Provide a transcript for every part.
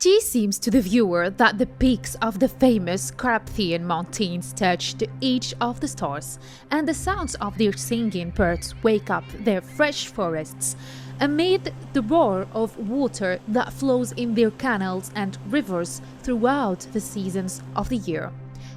It seems to the viewer that the peaks of the famous Carpathian Mountains touch to each of the stars, and the sounds of their singing birds wake up their fresh forests, amid the roar of water that flows in their canals and rivers throughout the seasons of the year.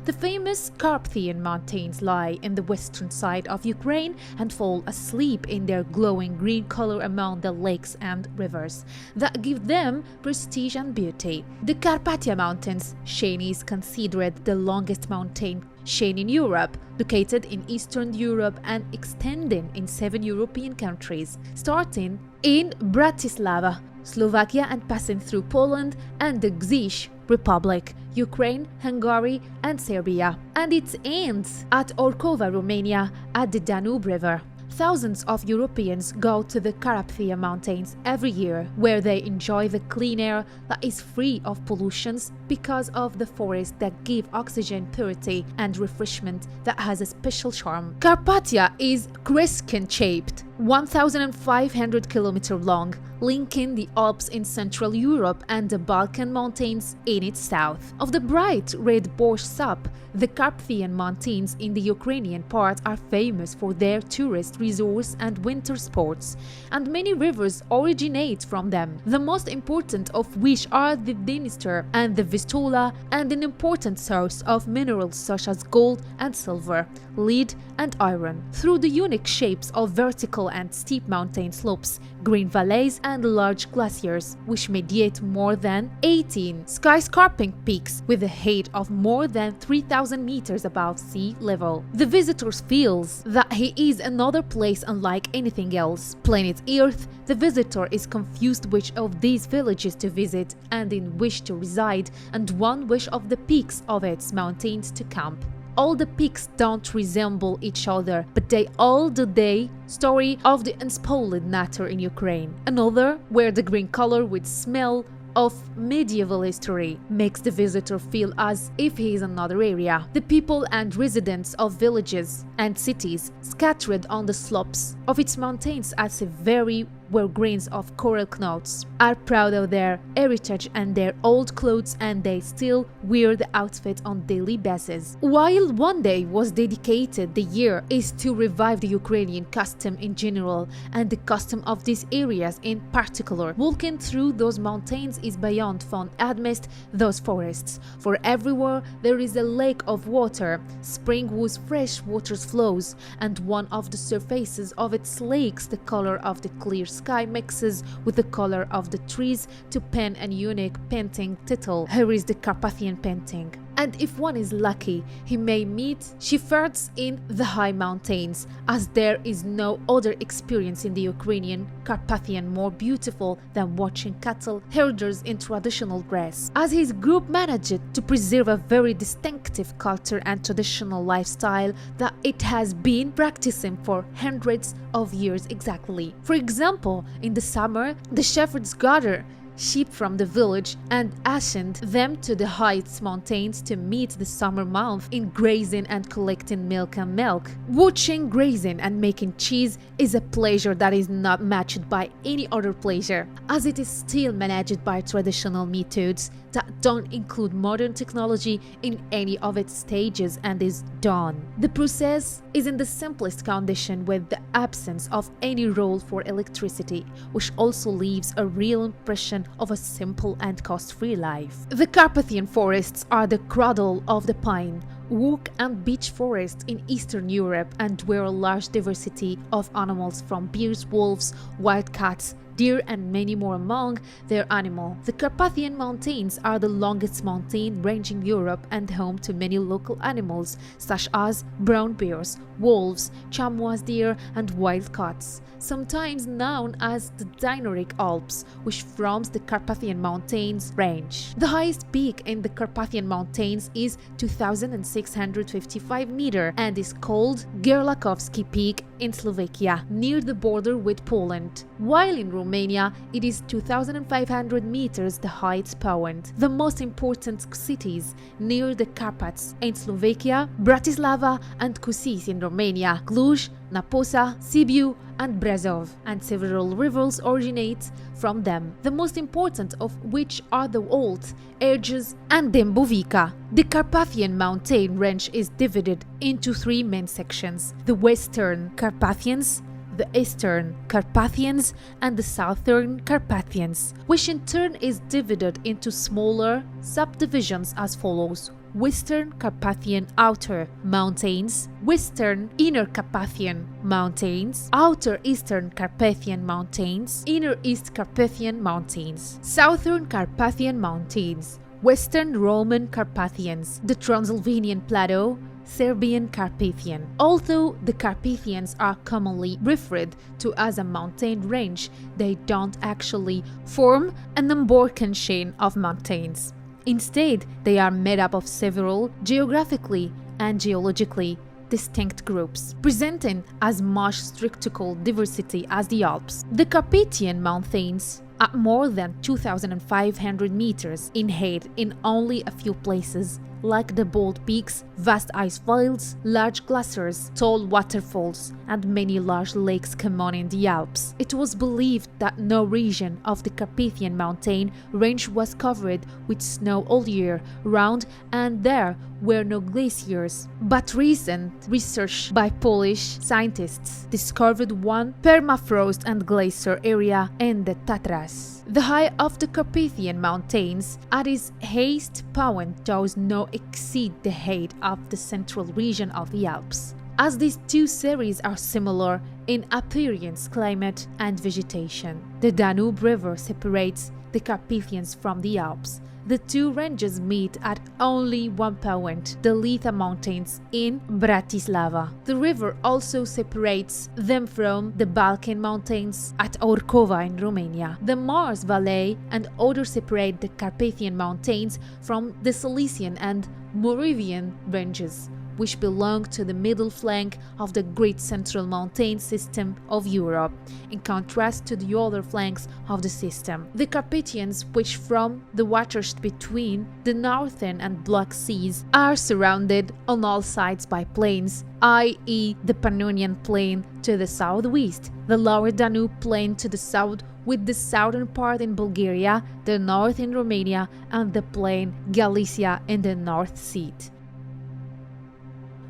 The famous Carpathian Mountains lie in the western side of Ukraine and fall asleep in their glowing green color among the lakes and rivers that give them prestige and beauty. The Carpathian Mountains chain is considered the longest mountain chain in Europe, located in Eastern Europe and extending in 7 European countries, starting in Bratislava, Slovakia, and passing through Poland and the Czech Republic, Ukraine, Hungary, and Serbia, and it ends at Orkova, Romania, at the Danube River. Thousands of Europeans go to the Carpathian Mountains every year, where they enjoy the clean air that is free of pollutions because of the forests that give oxygen, purity, and refreshment that has a special charm. Carpathia is crescent-shaped, 1,500 km long, linking the Alps in Central Europe and the Balkan Mountains in its south. Of the bright red borscht soup, the Carpathian Mountains in the Ukrainian part are famous for their tourist resorts and winter sports, and many rivers originate from them, the most important of which are the Dniester and the Vistula, and an important source of minerals such as gold and silver, lead and iron. Through the unique shapes of vertical and steep mountain slopes, green valleys, and large glaciers, which mediate more than 18 skyscraping peaks with a height of more than 3,000 meters above sea level. The visitor feels that he is another place unlike anything else. Planet Earth, the visitor is confused which of these villages to visit and in which to reside, and one which of the peaks of its mountains to camp. All the peaks don't resemble each other, but they all do the story of the unspoiled nature in Ukraine. Another, where the green color with smell of medieval history makes the visitor feel as if he is another area. The people and residents of villages and cities scattered on the slopes of its mountains as if very were grains of coral knots, are proud of their heritage and their old clothes, and they still wear the outfit on daily basis. While one day was dedicated, the year is to revive the Ukrainian custom in general and the custom of these areas in particular. Walking through those mountains is beyond fun amidst those forests, for everywhere there is a lake of water, spring whose fresh water flows, and one of the surfaces of its lakes, the color of the clear sky mixes with the color of the trees to pen a unique painting title. Here is the Carpathian painting. And if one is lucky, he may meet shepherds in the high mountains, as there is no other experience in the Ukrainian Carpathian more beautiful than watching cattle herders in traditional dress. As his group managed to preserve a very distinctive culture and traditional lifestyle that it has been practicing for hundreds of years exactly. For example, in the summer, the shepherds gather sheep from the village and ascend them to the heights mountains to meet the summer month in grazing and collecting milk and milk. Watching grazing and making cheese is a pleasure that is not matched by any other pleasure, as it is still managed by traditional methods that don't include modern technology in any of its stages and is done. The process is in the simplest condition with the absence of any role for electricity, which also leaves a real impression of a simple and cost-free life. The Carpathian forests are the cradle of the pine, oak and beech forests in Eastern Europe, and where a large diversity of animals from bears, wolves, wild cats, deer, and many more among their animal. The Carpathian Mountains are the longest mountain range in Europe and home to many local animals such as brown bears, wolves, chamois deer, and wild cats, sometimes known as the Dinaric Alps, which forms the Carpathian Mountains range. The highest peak in the Carpathian Mountains is 2,655 meters and is called Gerlachowski Peak in Slovakia, near the border with Poland, while in Romania Romania, it is 2,500 meters the highest point. The most important cities near the Carpats in Slovakia, Bratislava and Kosice in Romania, Cluj, Naposa, Sibiu and Brezov, and several rivers originate from them, the most important of which are the Olt, Erges and Dębovica. The Carpathian mountain range is divided into three main sections: the Western Carpathians, the Eastern Carpathians and the Southern Carpathians, which in turn is divided into smaller subdivisions as follows: Western Carpathian Outer Mountains, Western Inner Carpathian Mountains, Outer Eastern Carpathian Mountains, Inner East Carpathian Mountains, Southern Carpathian Mountains, Western Roman Carpathians, the Transylvanian Plateau, Serbian Carpathian. Although the Carpathians are commonly referred to as a mountain range, they don't actually form an unbroken chain of mountains. Instead, they are made up of several geographically and geologically distinct groups, presenting as much structural diversity as the Alps. The Carpathian Mountains, at more than 2,500 meters in height in only a few places, like the bold peaks, vast ice fields, large glaciers, tall waterfalls, and many large lakes common in the Alps. It was believed that no region of the Carpathian mountain range was covered with snow all year round, and there were no glaciers. But recent research by Polish scientists discovered one permafrost and glacier area in the Tatras. The height of the Carpathian Mountains at its highest point does not exceed the height of the central region of the Alps, as these two series are similar in appearance, climate, and vegetation. The Danube River separates the Carpathians from the Alps. The two ranges meet at only one point, the Litha Mountains in Bratislava. The river also separates them from the Balkan Mountains at Orcova in Romania. The Mars Valley and others separate the Carpathian Mountains from the Silesian and Moravian ranges, which belong to the middle flank of the Great Central Mountain System of Europe, in contrast to the other flanks of the system. The Carpathians, which from the waters between the Northern and Black Seas, are surrounded on all sides by plains, i.e. the Pannonian Plain to the southwest, the Lower Danube Plain to the south, with the southern part in Bulgaria, the north in Romania, and the plain Galicia in the North Sea.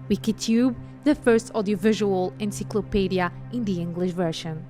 Wikitube, the first audiovisual encyclopedia in the English version.